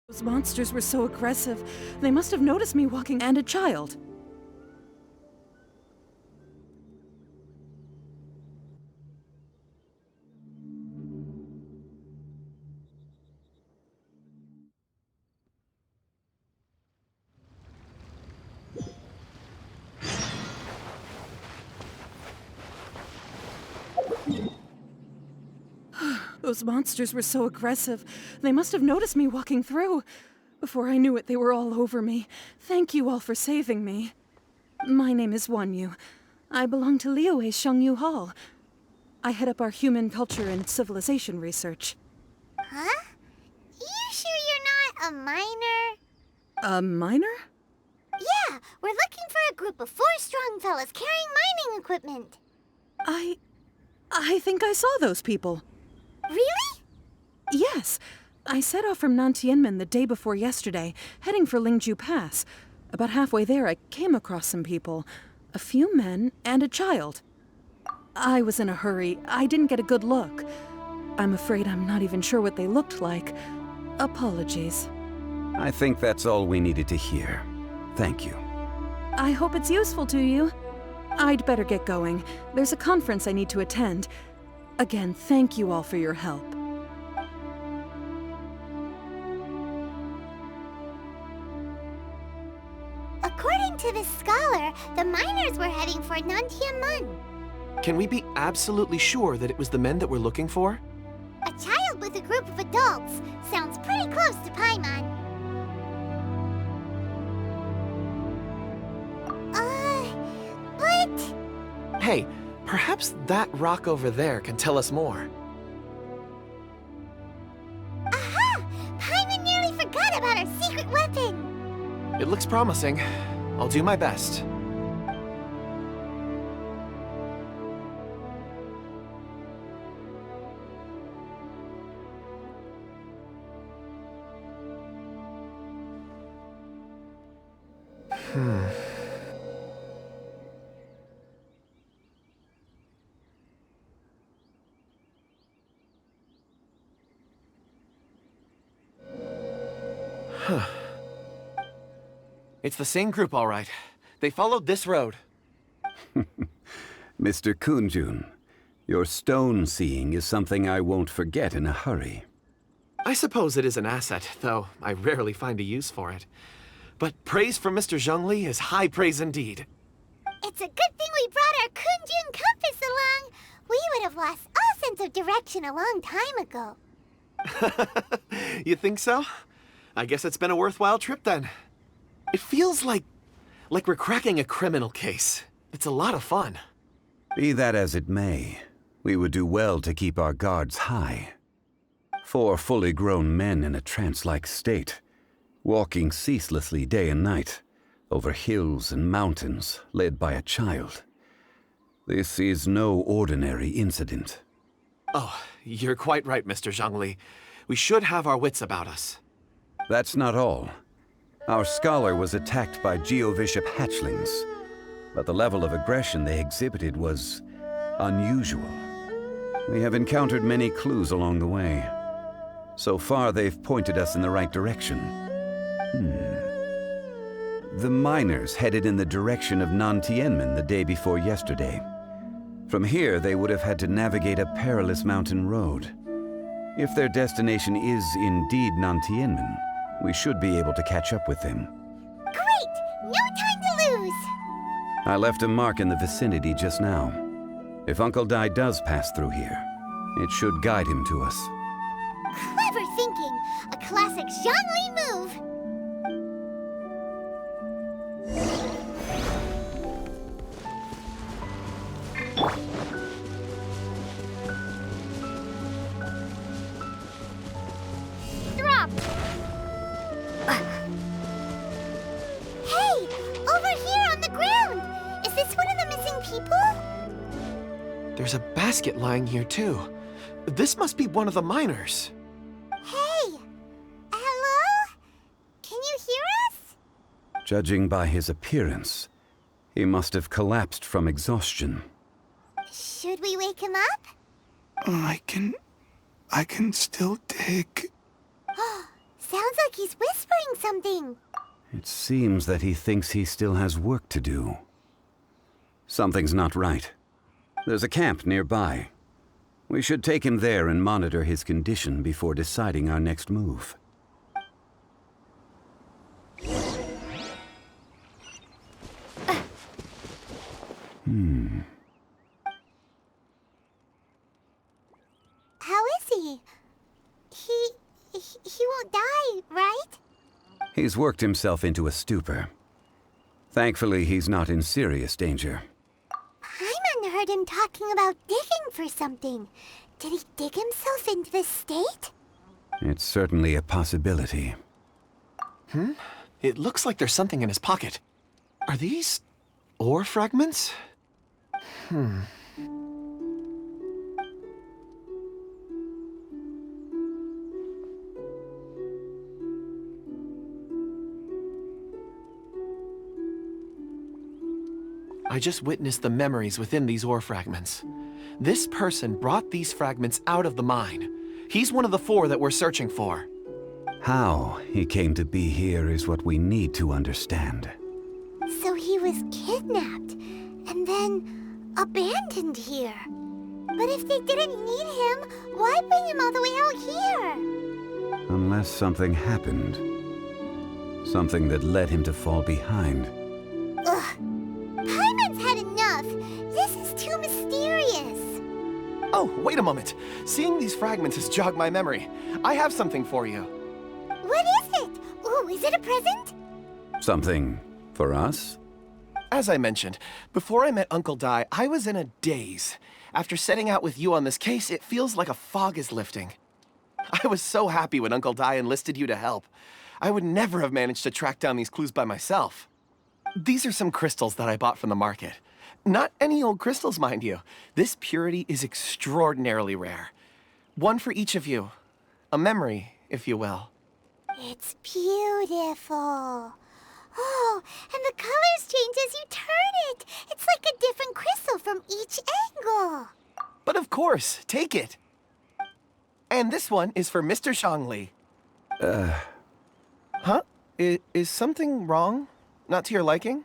Those monsters were so aggressive. They must have noticed me walking and a child. Those monsters were so aggressive. They must have noticed me walking through. Before I knew it, they were all over me. Thank you all for saving me. My name is Wanyu. I belong to Liyue's Shengyu Hall. I head up our human culture and civilization research. Huh? You sure you're not a miner? A miner? Yeah, we're looking for a group of 4 strong fellas carrying mining equipment. I think I saw those people. Really? Yes. I set off from Nantianmen the day before yesterday, heading for Lingju Pass. About halfway there, I came across some people. A few men and a child. I was in a hurry. I didn't get a good look. I'm afraid I'm not even sure what they looked like. Apologies. I think that's all we needed to hear. Thank you. I hope it's useful to you. I'd better get going. There's a conference I need to attend. Again, thank you all for your help. According to this scholar, the miners were heading for Nantianmen. Can we be absolutely sure that it was the men that we're looking for? A child with a group of adults. Sounds pretty close to Paimon. But... Hey, perhaps that rock over there can tell us more. Aha! Paimon nearly forgot about our secret weapon. It looks promising. I'll do my best. It's the same group, all right. They followed this road. Mr. Kunjun, your stone seeing is something I won't forget in a hurry. I suppose it is an asset, though I rarely find a use for it. But praise from Mr. Zhongli is high praise indeed. It's a good thing we brought our Kunjun compass along. We would have lost all sense of direction a long time ago. You think so? I guess it's been a worthwhile trip then. It feels like we're cracking a criminal case. It's a lot of fun. Be that as it may, we would do well to keep our guards high. 4 fully grown men in a trance-like state, walking ceaselessly day and night, over hills and mountains, led by a child. This is no ordinary incident. Oh, you're quite right, Mr. Zhongli. We should have our wits about us. That's not all. Our scholar was attacked by Geovishap hatchlings, but the level of aggression they exhibited was unusual. We have encountered many clues along the way. So far, they've pointed us in the right direction. The miners headed in the direction of Nantianmen the day before yesterday. From here, they would have had to navigate a perilous mountain road. If their destination is indeed Nantianmen, we should be able to catch up with them. Great! No time to lose! I left a mark in the vicinity just now. If Uncle Dai does pass through here, it should guide him to us. Clever thinking! A classic Zhongli move! Drop! Hey! Over here on the ground! Is this one of the missing people? There's a basket lying here, too. This must be one of the miners. Hey! Hello? Can you hear us? Judging by his appearance, he must have collapsed from exhaustion. Should we wake him up? I can still dig. Sounds like like he's whispering something. It seems that he thinks he still has work to do. Something's not right. There's a camp nearby. We should take him there and monitor his condition before deciding our next move. How is he? He won't die, right? He's worked himself into a stupor. Thankfully, he's not in serious danger. Paimon heard him talking about digging for something. Did he dig himself into this state? It's certainly a possibility. It looks like there's something in his pocket. Are these ore fragments? I just witnessed the memories within these ore fragments. This person brought these fragments out of the mine. He's one of the 4 that we're searching for. How he came to be here is what we need to understand. So he was kidnapped and then abandoned here. But if they didn't need him, why bring him all the way out here? Unless something happened. Something that led him to fall behind. Ugh. Paimon's had enough. This is too mysterious. Oh, wait a moment. Seeing these fragments has jogged my memory. I have something for you. What is it? Ooh, is it a present? Something for us? As I mentioned, before I met Uncle Dai, I was in a daze. After setting out with you on this case, it feels like a fog is lifting. I was so happy when Uncle Dai enlisted you to help. I would never have managed to track down these clues by myself. These are some crystals that I bought from the market. Not any old crystals, mind you. This purity is extraordinarily rare. One for each of you. A memory, if you will. It's beautiful. Oh, and the colors change as you turn it. It's like a different crystal from each angle. But of course, take it. And this one is for Mr. Zhongli. Huh? Is something wrong? Not to your liking?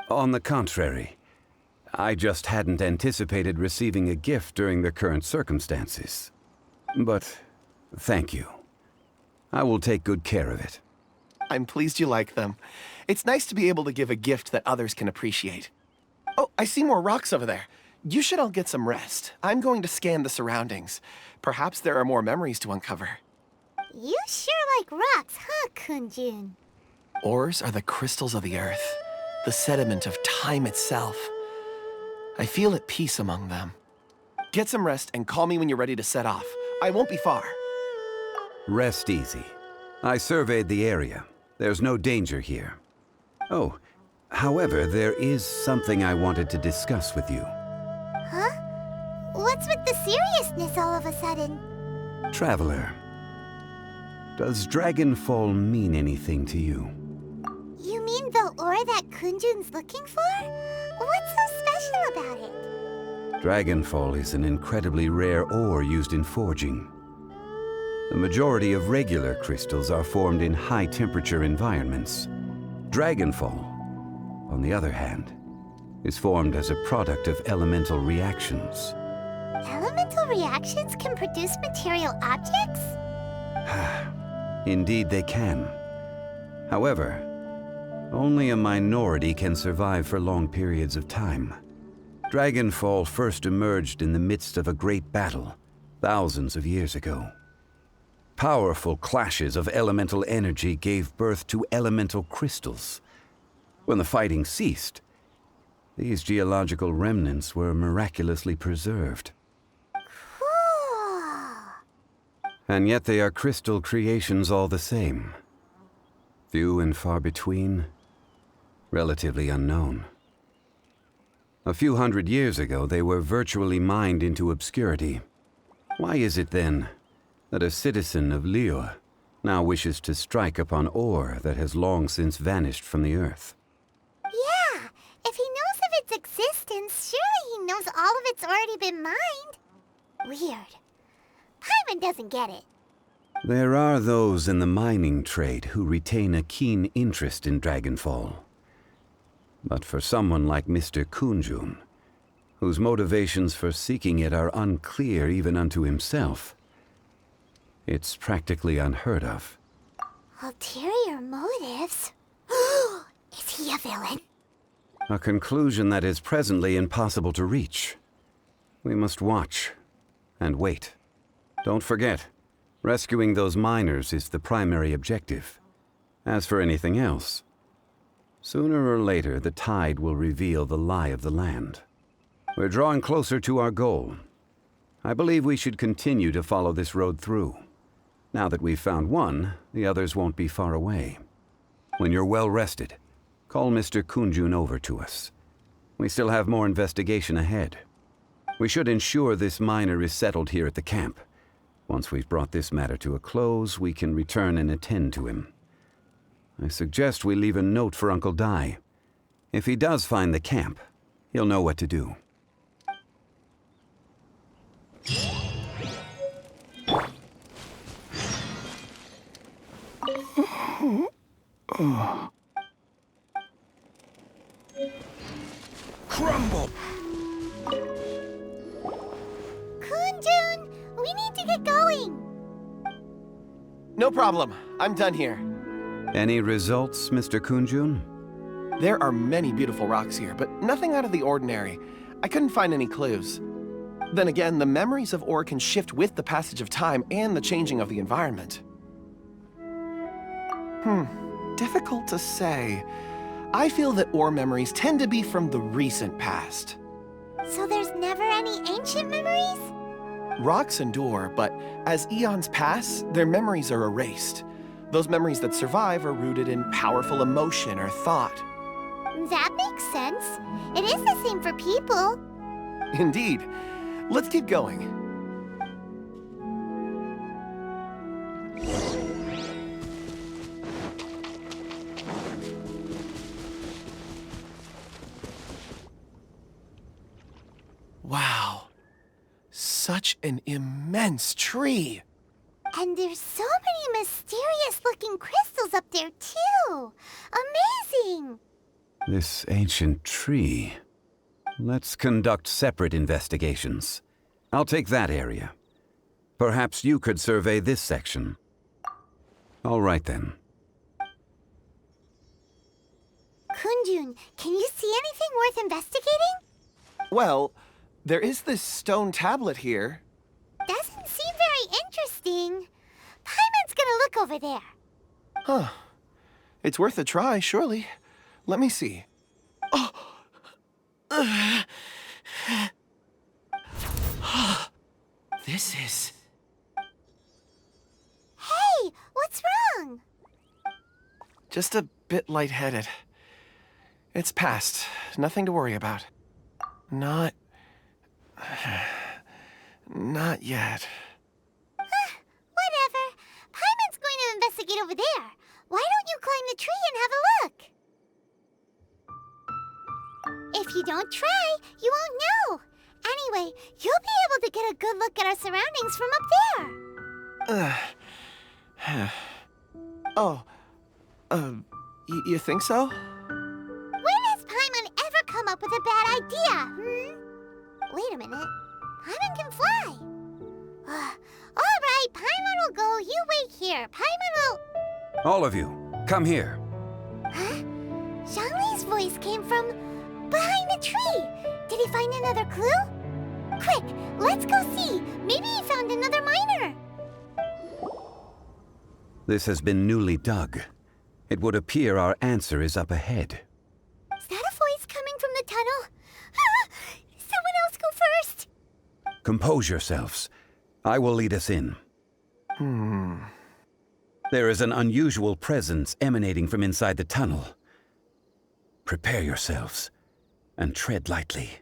On the contrary. I just hadn't anticipated receiving a gift during the current circumstances. But thank you. I will take good care of it. I'm pleased you like them. It's nice to be able to give a gift that others can appreciate. Oh, I see more rocks over there. You should all get some rest. I'm going to scan the surroundings. Perhaps there are more memories to uncover. You sure like rocks, huh, Kunjun? Ores are the crystals of the earth, the sediment of time itself. I feel at peace among them. Get some rest and call me when you're ready to set off. I won't be far. Rest easy. I surveyed the area. There's no danger here. Oh, however, there is something I wanted to discuss with you. Huh? What's with the seriousness all of a sudden? Traveler, does Dragonfall mean anything to you? You mean the ore that Kunjun's looking for? What's so special about it? Dragonfall is an incredibly rare ore used in forging. The majority of regular crystals are formed in high-temperature environments. Dragonfall, on the other hand, is formed as a product of elemental reactions. Elemental reactions can produce material objects? Indeed they can. However, only a minority can survive for long periods of time. Dragonfall first emerged in the midst of a great battle, thousands of years ago. Powerful clashes of elemental energy gave birth to elemental crystals. When the fighting ceased, these geological remnants were miraculously preserved. Cool. And yet they are crystal creations all the same. Few and far between, relatively unknown. A few hundred years ago, they were virtually mined into obscurity. Why is it then that a citizen of Liyue now wishes to strike upon ore that has long since vanished from the earth? Yeah, if he knows of its existence, surely he knows all of it's already been mined. Weird. Paimon doesn't get it. There are those in the mining trade who retain a keen interest in Dragonfall. But for someone like Mr. Kunjun, whose motivations for seeking it are unclear even unto himself, it's practically unheard of. Ulterior motives? Is he a villain? A conclusion that is presently impossible to reach. We must watch and wait. Don't forget, rescuing those miners is the primary objective. As for anything else, sooner or later the tide will reveal the lie of the land. We're drawing closer to our goal. I believe we should continue to follow this road through. Now that we've found one, the others won't be far away. When you're well rested, call Mr. Kunjun over to us. We still have more investigation ahead. We should ensure this miner is settled here at the camp. Once we've brought this matter to a close, we can return and attend to him. I suggest we leave a note for Uncle Dai. If he does find the camp, he'll know what to do. Crumble! Kunjun, we need to get going. No problem. I'm done here. Any results, Mr. Kunjun? There are many beautiful rocks here, but nothing out of the ordinary. I couldn't find any clues. Then again, the memories of ore can shift with the passage of time and the changing of the environment. Difficult to say. I feel that ore memories tend to be from the recent past. So there's never any ancient memories? Rocks endure, but as eons pass, their memories are erased. Those memories that survive are rooted in powerful emotion or thought. That makes sense. It is the same for people. Indeed. Let's keep going. Wow. Such an immense tree. And there's so many mysterious-looking crystals up there, too. Amazing! This ancient tree. Let's conduct separate investigations. I'll take that area. Perhaps you could survey this section. All right, then. Kunjun, can you see anything worth investigating? Well, there is this stone tablet here. Doesn't seem very interesting. Paimon's gonna look over there. Huh. It's worth a try, surely. Let me see. Oh! This is... Hey, what's wrong? just a bit lightheaded. It's past. Nothing to worry about. Not yet. Whatever. Paimon's going to investigate over there. Why don't you climb the tree and have a look? If you don't try, you won't know. Anyway, you'll be able to get a good look at our surroundings from up there. You think so? When has Paimon ever come up with a bad idea, Wait a minute. Paimon can fly. All right, Paimon will go. You wait here. Paimon will... All of you, come here. Huh? Zhongli's voice came from behind the tree. Did he find another clue? Quick, let's go see. Maybe he found another miner. This has been newly dug. It would appear our answer is up ahead. Is that a voice coming from the tunnel? Someone else go first. Compose yourselves. I will lead us in. There is an unusual presence emanating from inside the tunnel. Prepare yourselves and tread lightly.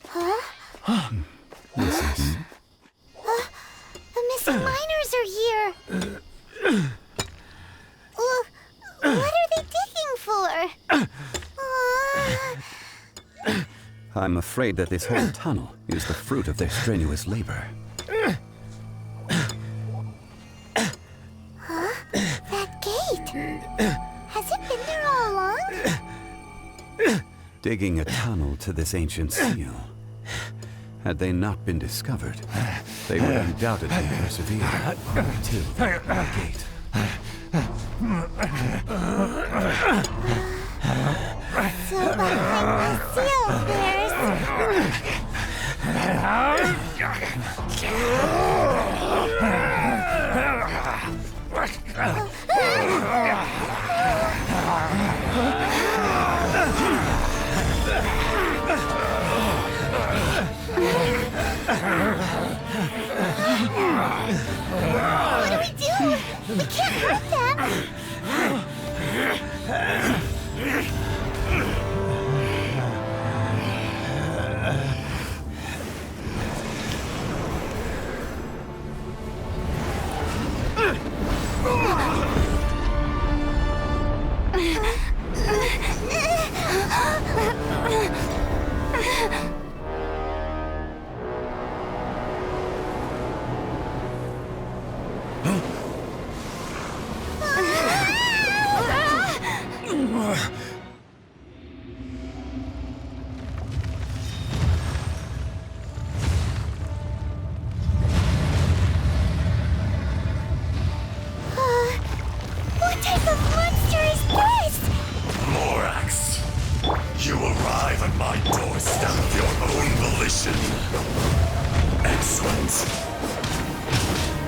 Huh? This The missing miners are here. What are they digging for? I'm afraid that this whole tunnel is the fruit of their strenuous labor. Huh? That gate! Has it been there all along? Digging a tunnel to this ancient seal. Had they not been discovered, they would undoubtedly persevere till the gate. So behind the seal, there's... What do we do? We can't hurt them. What type of monster is this? Morax, you arrive at my doorstep of your own volition. Excellent.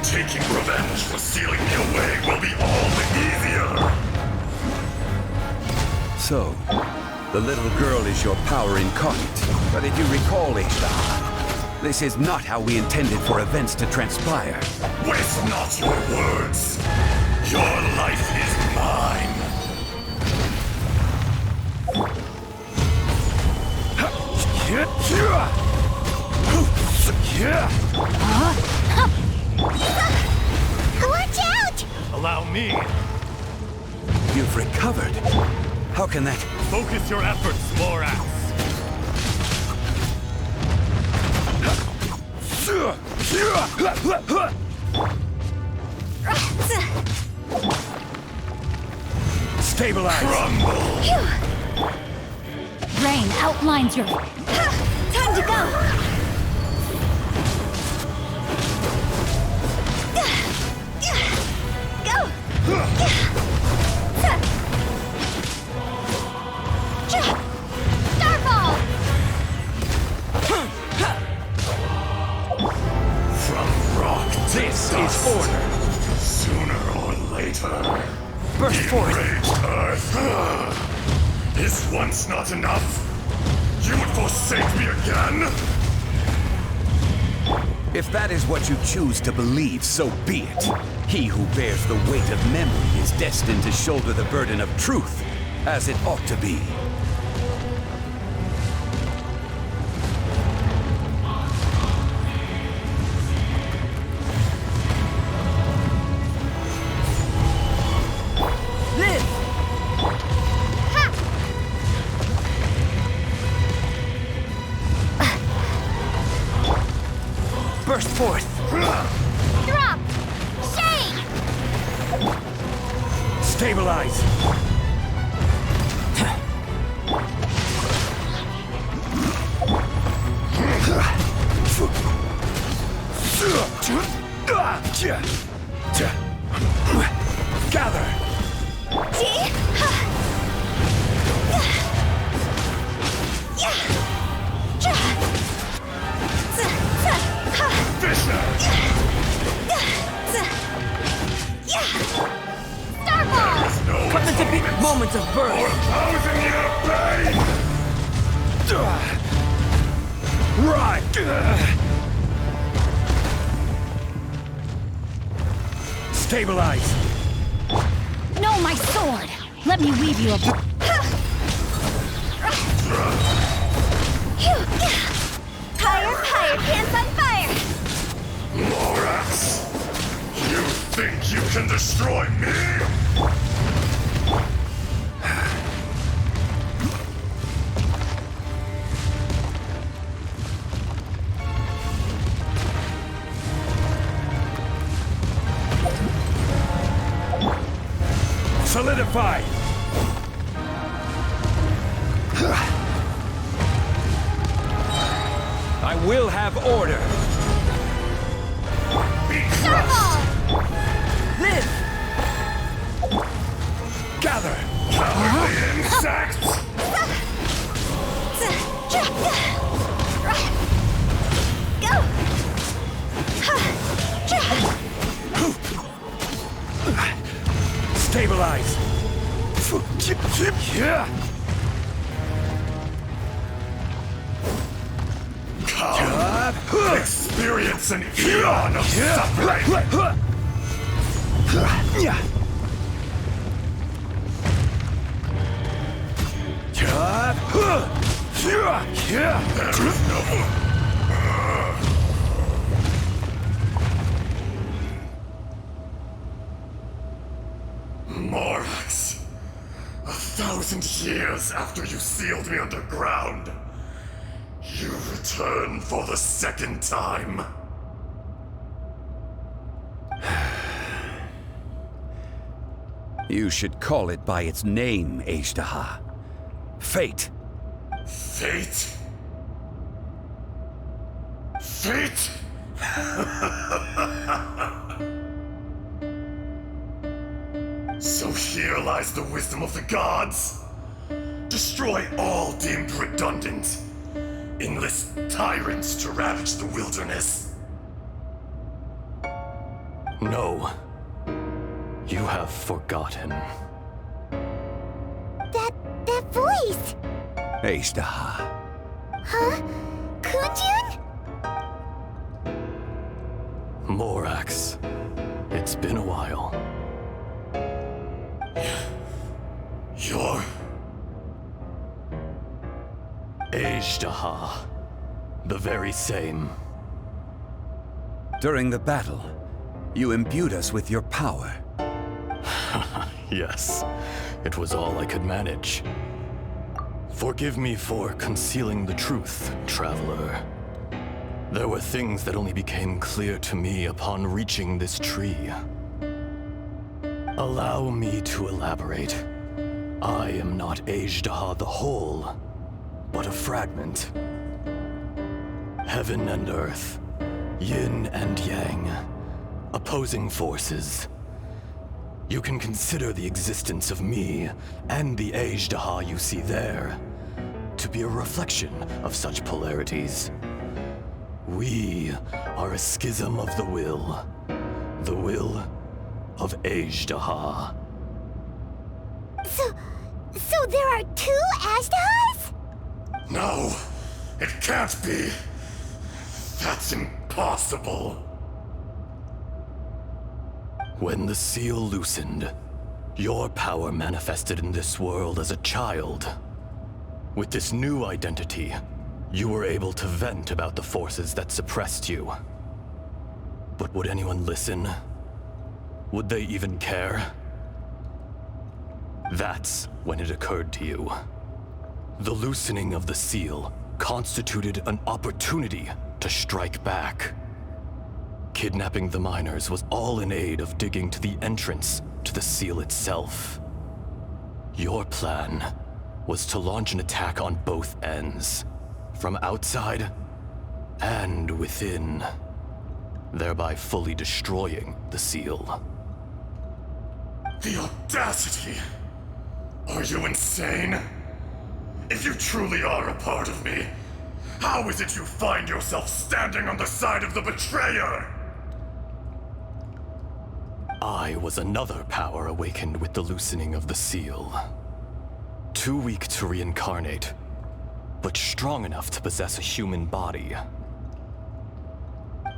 Taking revenge for sealing me away will be all the easier. So, the little girl is your power incarnate. But if you recall, Azhdaha, this is not how we intended for events to transpire. Waste not your words. Your life is mine. Watch out! Allow me. You've recovered. How can that... Focus your efforts, Morax. Stabilize! Crumble! Rain outlines your... Time to go! Go! Starball! From rock to This dust. is order. Sooner or later. Burst forth. Enraged Earth. Is once not enough? You would forsake me again? If that is what you choose to believe, so be it. He who bears the weight of memory is destined to shoulder the burden of truth, as it ought to be. Burst forth! Drop! Shade! Stabilize! Gather! Come to the moments of birth. For 1,000-year pain! Right! Stabilize! No, my sword! Let me weave you a... Higher, pants on fire! Morax! You think you can destroy me? fortified! I will have order. Be crushed! Live! Gather! Cowardly insects! Stabilize. Come! Experience an eon of suffering! There is no... Morax, 1,000 years after you sealed me underground, you return for the second time. You should call it by its name, Azhdaha. Fate. Fate? Fate? So here lies the wisdom of the gods. Destroy all deemed redundant. Enlist tyrants to ravage the wilderness. No. You have forgotten. That voice! Azhdaha. Huh? Kunjun? Morax, it's been a while. You're... Azhdaha. The very same. During the battle, you imbued us with your power. Yes, it was all I could manage. Forgive me for concealing the truth, traveler. There were things that only became clear to me upon reaching this tree. Allow me to elaborate. I am not Azhdaha the whole, but a fragment. Heaven and earth, yin and yang, opposing forces. You can consider the existence of me and the Azhdaha you see there to be a reflection of such polarities. We are a schism of the will of Azhdaha. So there are two Azhdahas? No, it can't be. That's impossible. When the seal loosened, your power manifested in this world as a child. With this new identity, you were able to vent about the forces that suppressed you. But would anyone listen? Would they even care? That's when it occurred to you. The loosening of the seal constituted an opportunity to strike back. Kidnapping the miners was all in aid of digging to the entrance to the seal itself. Your plan was to launch an attack on both ends, from outside and within, thereby fully destroying the seal. The audacity! Are you insane? If you truly are a part of me, how is it you find yourself standing on the side of the betrayer? I was another power awakened with the loosening of the seal. Too weak to reincarnate, but strong enough to possess a human body.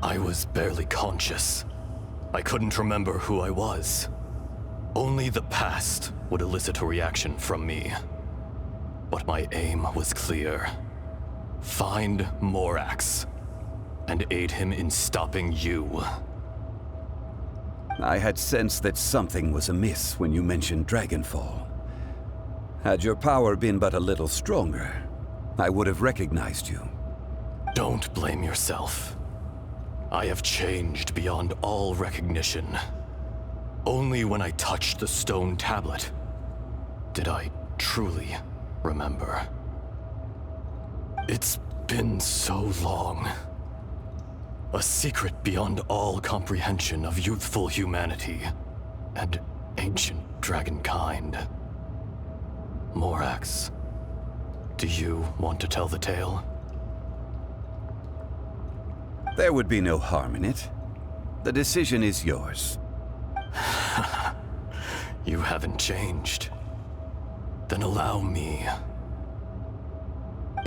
I was barely conscious. I couldn't remember who I was. Only the past would elicit a reaction from me. But my aim was clear. Find Morax, and aid him in stopping you. I had sensed that something was amiss when you mentioned Dragonfall. Had your power been but a little stronger, I would have recognized you. Don't blame yourself. I have changed beyond all recognition. Only when I touched the stone tablet did I truly remember. It's been so long. A secret beyond all comprehension of youthful humanity and ancient dragonkind. Morax, do you want to tell the tale? There would be no harm in it. The decision is yours. You haven't changed. Then allow me.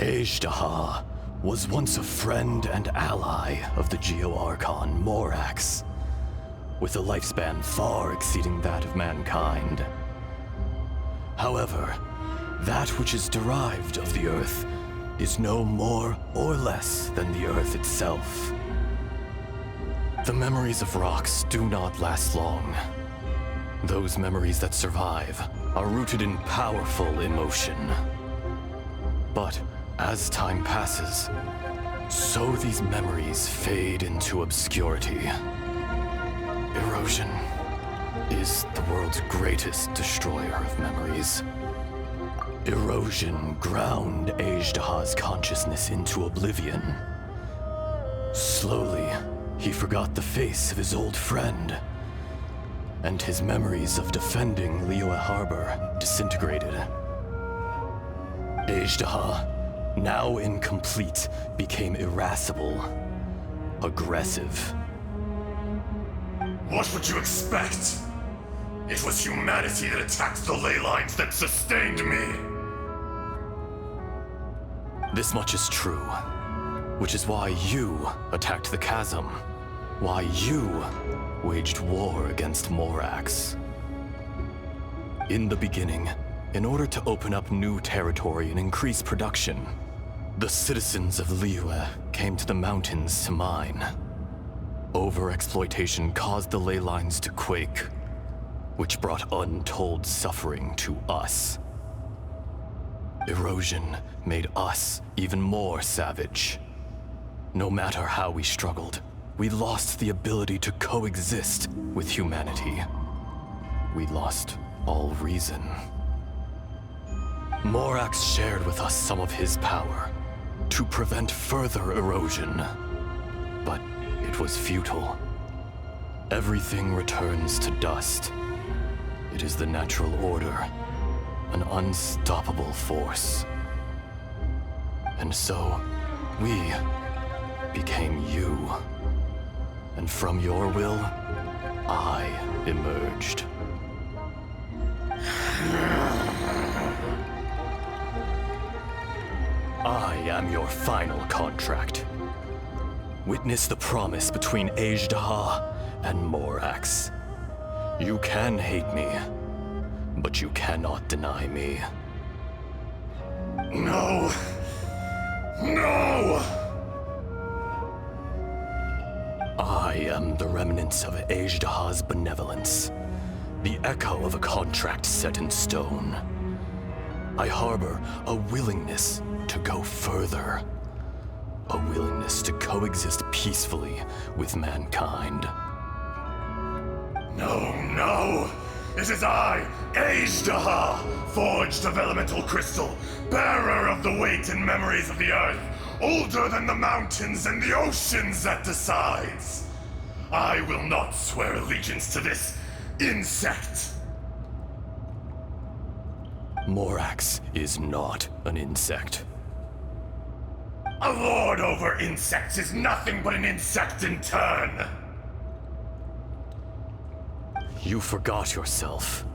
Azhdaha was once a friend and ally of the Geo-Archon Morax, with a lifespan far exceeding that of mankind. However, that which is derived of the Earth is no more or less than the Earth itself. The memories of rocks do not last long. Those memories that survive are rooted in powerful emotion. But as time passes, so these memories fade into obscurity. Erosion is the world's greatest destroyer of memories. Erosion ground Azhdaha's consciousness into oblivion. Slowly, he forgot the face of his old friend, and his memories of defending Liyue Harbor disintegrated. Azhdaha, now incomplete, became irascible, aggressive. What would you expect? It was humanity that attacked the ley lines that sustained me. This much is true, which is why you attacked the chasm, why you waged war against Morax. In the beginning, in order to open up new territory and increase production, the citizens of Liyue came to the mountains to mine. Overexploitation caused the ley lines to quake, which brought untold suffering to us. Erosion made us even more savage. No matter how we struggled, we lost the ability to coexist with humanity. We lost all reason. Morax shared with us some of his power to prevent further erosion, but it was futile. Everything returns to dust. It is the natural order, an unstoppable force. And so, we became you. And from your will, I emerged. I am your final contract. Witness the promise between Azhdaha and Morax. You can hate me, but you cannot deny me. No! No! I am the remnants of Azhdaha's benevolence, the echo of a contract set in stone. I harbor a willingness to go further, a willingness to coexist peacefully with mankind. No, no! It is I, Azhdaha, forged of elemental crystal, bearer of the weight and memories of the earth, older than the mountains and the oceans that decides. I will not swear allegiance to this insect. Morax is not an insect. A lord over insects is nothing but an insect in turn. You forgot yourself.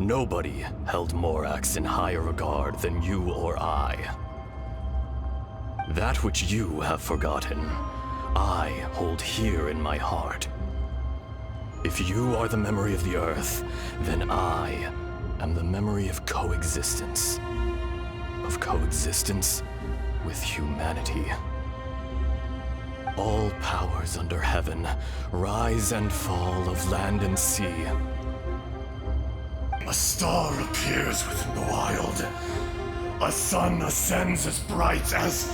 Nobody held Morax in higher regard than you or I. That which you have forgotten, I hold here in my heart. If you are the memory of the Earth, then I am the memory of coexistence. Of coexistence with humanity. All powers under heaven rise and fall of land and sea. A star appears within the wild. A sun ascends as bright as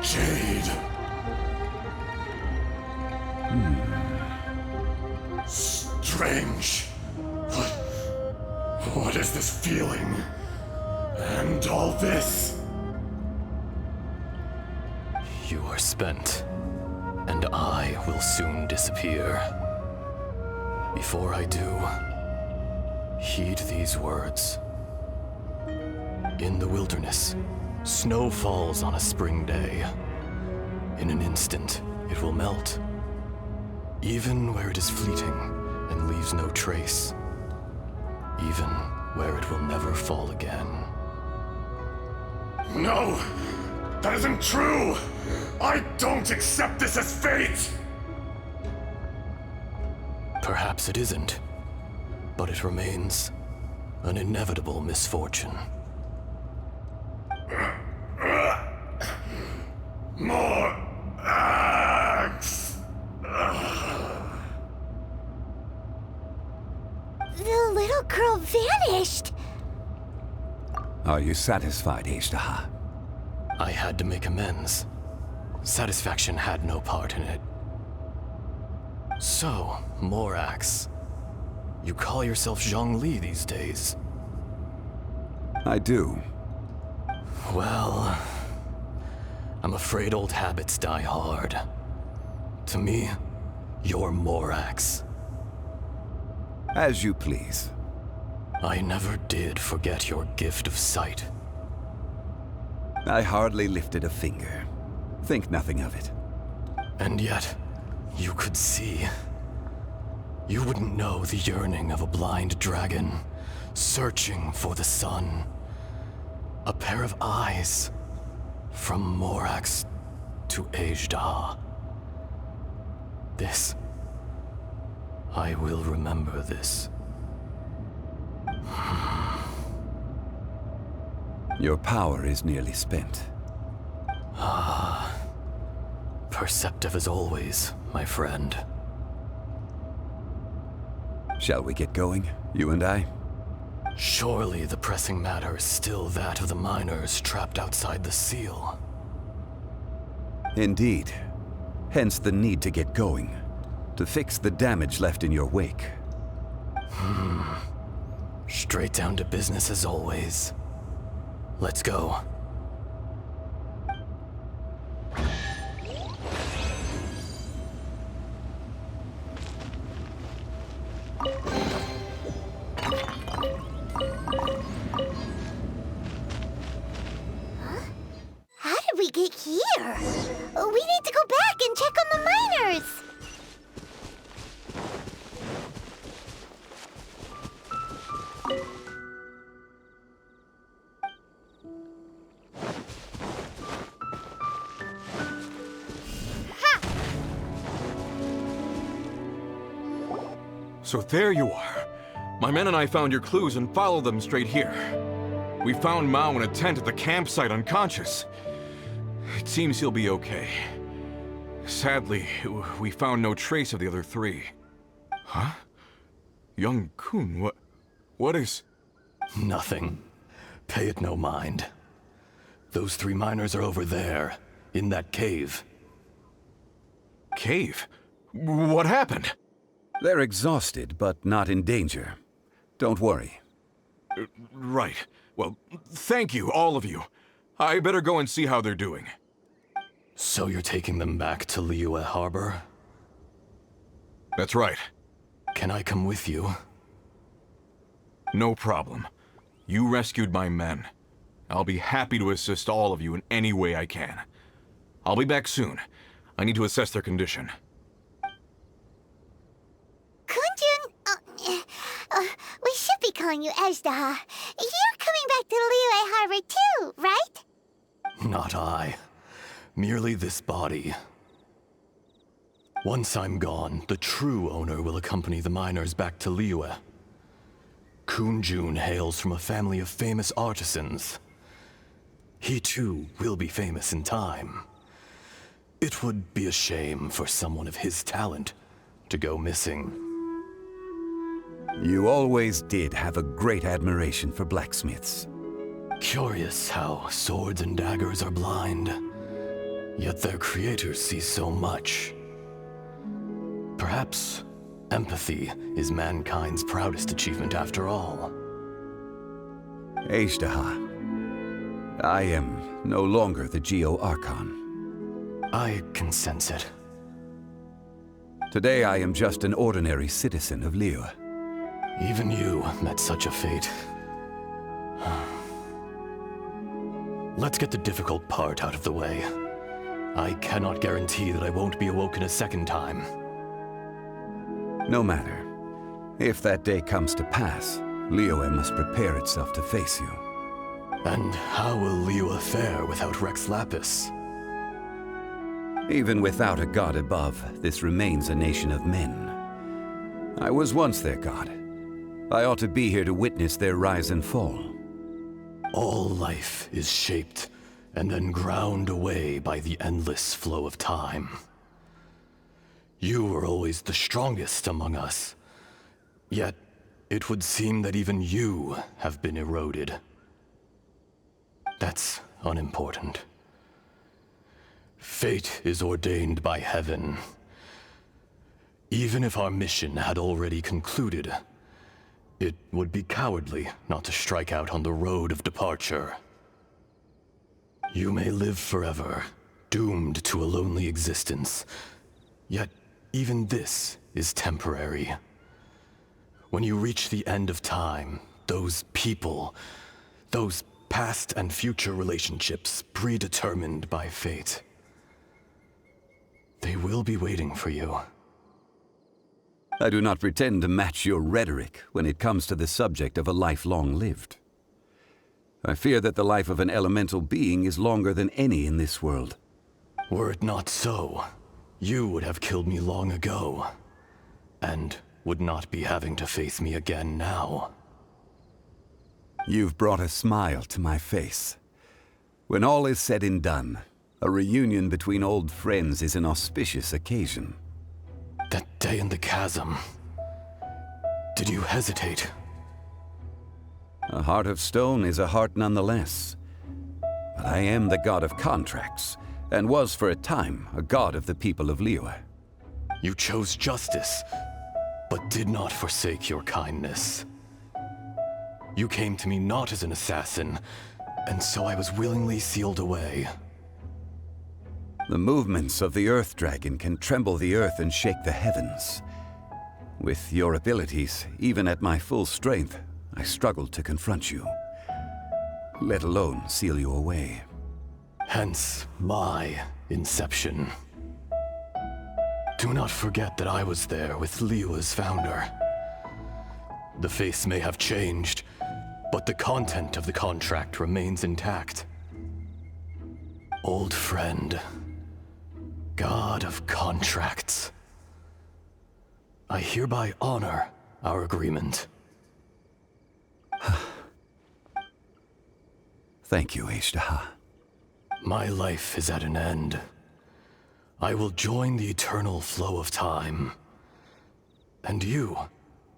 jade. Strange. What is this feeling? And all this? You are spent, and I will soon disappear. Before I do, heed these words. In the wilderness, snow falls on a spring day. In an instant, it will melt, even where it is fleeting and leaves no trace, even where it will never fall again. No! That isn't true! I don't accept this as fate! Perhaps it isn't, but it remains an inevitable misfortune. More axe! The little girl vanished! Are you satisfied, Azhdaha? I had to make amends. Satisfaction had no part in it. So, Morax, you call yourself Zhongli these days? I do. Well, I'm afraid old habits die hard. To me, you're Morax. As you please. I never did forget your gift of sight. I hardly lifted a finger. Think nothing of it. And yet, you could see. You wouldn't know the yearning of a blind dragon, searching for the sun. A pair of eyes, from Morax to Azhdaha. This, I will remember this. Your power is nearly spent. Perceptive as always, my friend. Shall we get going, you and I? Surely the pressing matter is still that of the miners trapped outside the seal. Indeed. Hence the need to get going. To fix the damage left in your wake. Straight down to business as always. Let's go. How did we get here? We need to go back and check on the miners! So there you are. My men and I found your clues and followed them straight here. We found Mao in a tent at the campsite unconscious. It seems he'll be okay. Sadly, we found no trace of the other three. Huh? Young Kun, what is... Nothing. Pay it no mind. Those three miners are over there, in that cave. Cave? What happened? They're exhausted, but not in danger. Don't worry. Right. Well, thank you, all of you. I better go and see how they're doing. So you're taking them back to Liyue Harbor? That's right. Can I come with you? No problem. You rescued my men. I'll be happy to assist all of you in any way I can. I'll be back soon. I need to assess their condition. Kunjun, we should be calling you Azhdaha. You're coming back to Liyue Harbor too, right? Not I. Merely this body. Once I'm gone, the true owner will accompany the miners back to Liyue. Kunjun hails from a family of famous artisans. He too will be famous in time. It would be a shame for someone of his talent to go missing. You always did have a great admiration for blacksmiths. Curious how swords and daggers are blind, yet their creators see so much. Perhaps empathy is mankind's proudest achievement after all. Azhdaha. I am no longer the Geo-Archon. I can sense it. Today I am just an ordinary citizen of Liyue. Even you met such a fate. Let's get the difficult part out of the way. I cannot guarantee that I won't be awoken a second time. No matter. If that day comes to pass, Liyue must prepare itself to face you. And how will Liyue fare without Rex Lapis? Even without a god above, this remains a nation of men. I was once their god. I ought to be here to witness their rise and fall. All life is shaped and then ground away by the endless flow of time. You were always the strongest among us. Yet, it would seem that even you have been eroded. That's unimportant. Fate is ordained by heaven. Even if our mission had already concluded, it would be cowardly not to strike out on the road of departure. You may live forever, doomed to a lonely existence. Yet, even this is temporary. When you reach the end of time, those people, those past and future relationships predetermined by fate, they will be waiting for you. I do not pretend to match your rhetoric when it comes to the subject of a life long lived. I fear that the life of an elemental being is longer than any in this world. Were it not so, you would have killed me long ago, and would not be having to face me again now. You've brought a smile to my face. When all is said and done, a reunion between old friends is an auspicious occasion. That day in the chasm, did you hesitate? A heart of stone is a heart nonetheless. But I am the god of contracts, and was for a time a god of the people of Liyue. You chose justice, but did not forsake your kindness. You came to me not as an assassin, and so I was willingly sealed away. The movements of the Earth Dragon can tremble the earth and shake the heavens. With your abilities, even at my full strength, I struggled to confront you, let alone seal you away. Hence my inception. Do not forget that I was there with Liyue's founder. The face may have changed, but the content of the contract remains intact. Old friend, god of contracts, I hereby honor our agreement. Thank you, Azhdaha. My life is at an end. I will join the eternal flow of time. And you,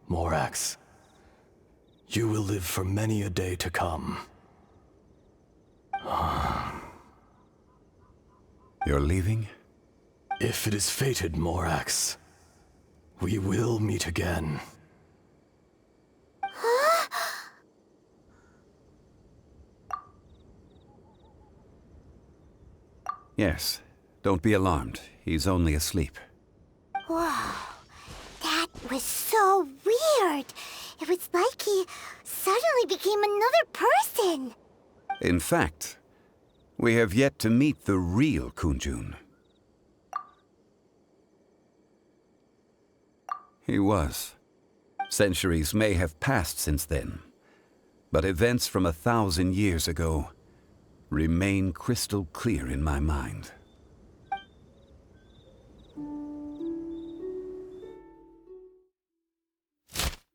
Morax, you will live for many a day to come. You're leaving? If it is fated, Morax, we will meet again. Yes. Don't be alarmed. He's only asleep. Whoa. That was so weird. It was like he suddenly became another person. In fact, we have yet to meet the real Kunjun. He was. Centuries may have passed since then, but events from 1,000 years ago remain crystal clear in my mind.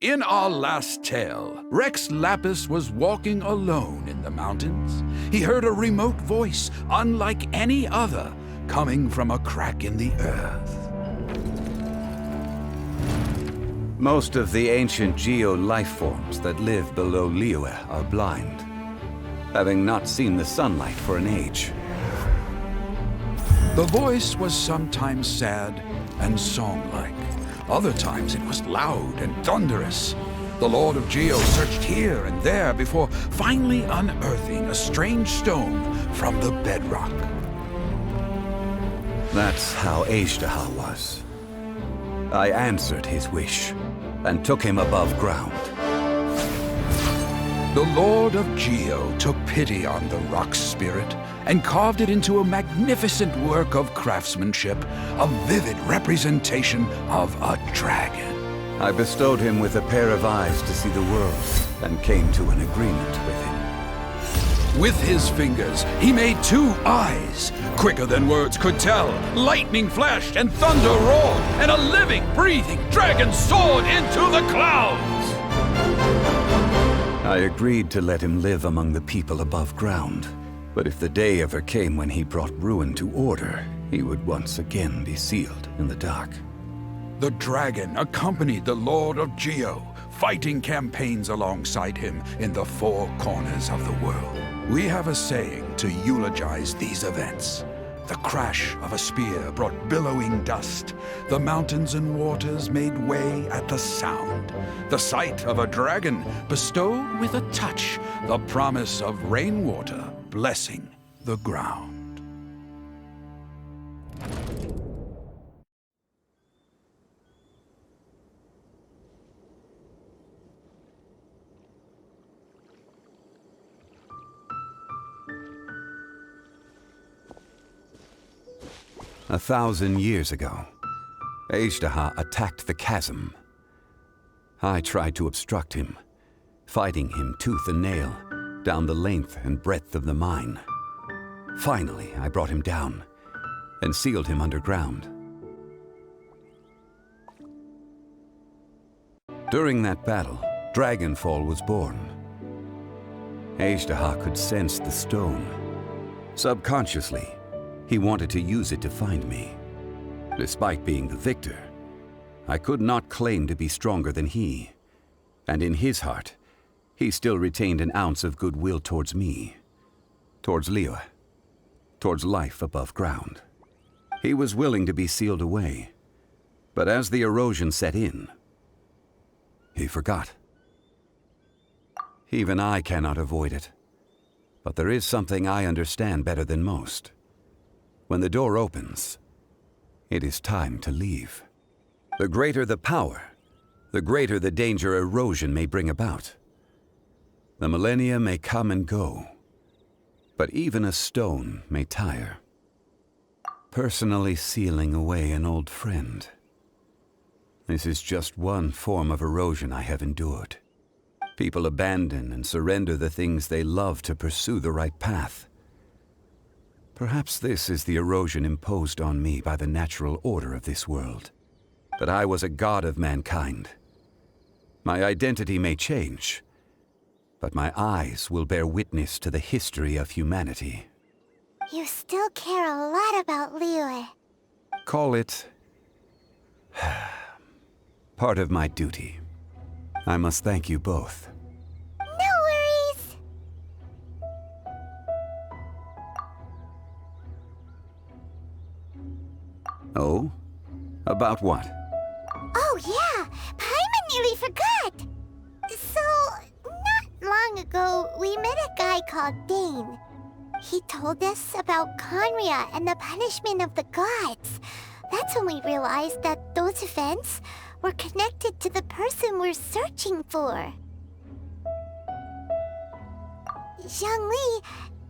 In our last tale, Rex Lapis was walking alone in the mountains. He heard a remote voice, unlike any other, coming from a crack in the earth. Most of the ancient geo-life forms that live below Liyue are blind, having not seen the sunlight for an age. The voice was sometimes sad and song-like. Other times it was loud and thunderous. The Lord of Geo searched here and there before finally unearthing a strange stone from the bedrock. That's how Azhdaha was. I answered his wish and took him above ground. The Lord of Geo took pity on the rock spirit and carved it into a magnificent work of craftsmanship, a vivid representation of a dragon. I bestowed him with a pair of eyes to see the world and came to an agreement with him. With his fingers, he made 2 eyes. Quicker than words could tell, lightning flashed and thunder roared, and a living, breathing dragon soared into the clouds. I agreed to let him live among the people above ground, but if the day ever came when he brought ruin to order, he would once again be sealed in the dark. The dragon accompanied the Lord of Geo, fighting campaigns alongside him in the 4 corners of the world. We have a saying to eulogize these events. The crash of a spear brought billowing dust. The mountains and waters made way at the sound. The sight of a dragon bestowed with a touch the promise of rainwater blessing the ground. A 1,000 years ago, Azhdaha attacked the chasm. I tried to obstruct him, fighting him tooth and nail down the length and breadth of the mine. Finally, I brought him down and sealed him underground. During that battle, Dragonfall was born. Azhdaha could sense the stone. Subconsciously, he wanted to use it to find me. Despite being the victor, I could not claim to be stronger than he. And in his heart, he still retained an ounce of goodwill towards me, towards Liyue, towards life above ground. He was willing to be sealed away, but as the erosion set in, he forgot. Even I cannot avoid it, but there is something I understand better than most. When the door opens, it is time to leave. The greater the power, the greater the danger erosion may bring about. The millennia may come and go, but even a stone may tire. Personally sealing away an old friend. This is just one form of erosion I have endured. People abandon and surrender the things they love to pursue the right path. Perhaps this is the erosion imposed on me by the natural order of this world. That I was a god of mankind. My identity may change, but my eyes will bear witness to the history of humanity. You still care a lot about Liyue. Call it part of my duty. I must thank you both. No worries. Oh? About what? Oh yeah, Paimon nearly forgot. So, not long ago, we met a guy called Dane. He told us about Khaenri'ah and the punishment of the gods. That's when we realized that those events were connected to the person we're searching for. Zhongli,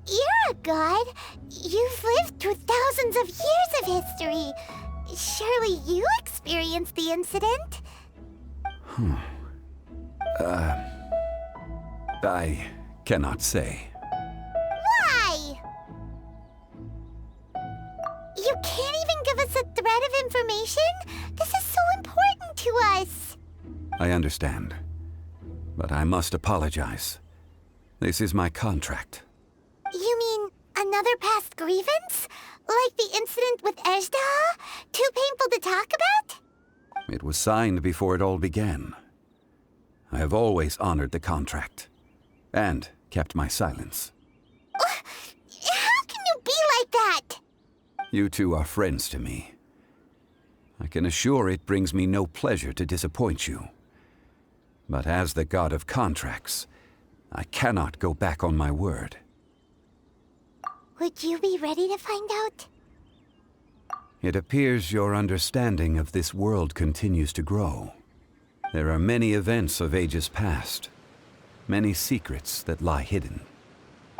you're a god. You've lived through thousands of years of history. Surely you experienced the incident? I cannot say. Why? You can't even give us a thread of information? This is so important to us. I understand, but I must apologize. This is my contract. You mean another past grievance? Like the incident with Azhdaha? Too painful to talk about? It was signed before it all began. I have always honored the contract, and kept my silence. How can you be like that? You two are friends to me. I can assure it brings me no pleasure to disappoint you. But as the god of contracts, I cannot go back on my word. Would you be ready to find out? It appears your understanding of this world continues to grow. There are many events of ages past, many secrets that lie hidden.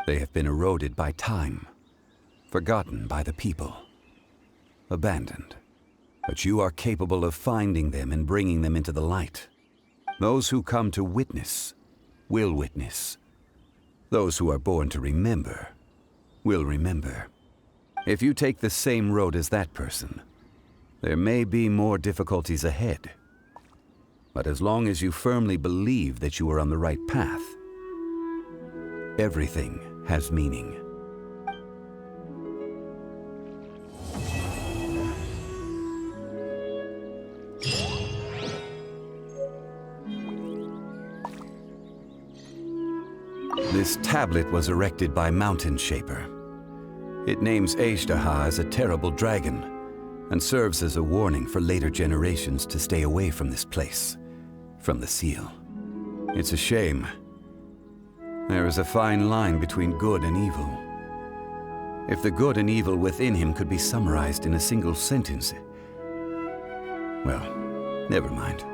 They have been eroded by time, forgotten by the people, abandoned. But you are capable of finding them and bringing them into the light. Those who come to witness will witness. Those who are born to remember will remember. If you take the same road as that person, there may be more difficulties ahead. But as long as you firmly believe that you are on the right path, everything has meaning. This tablet was erected by Mountain Shaper. It names Azhdaha as a terrible dragon, and serves as a warning for later generations to stay away from this place, from the seal. It's a shame. There is a fine line between good and evil. If the good and evil within him could be summarized in a single sentence... Well, never mind.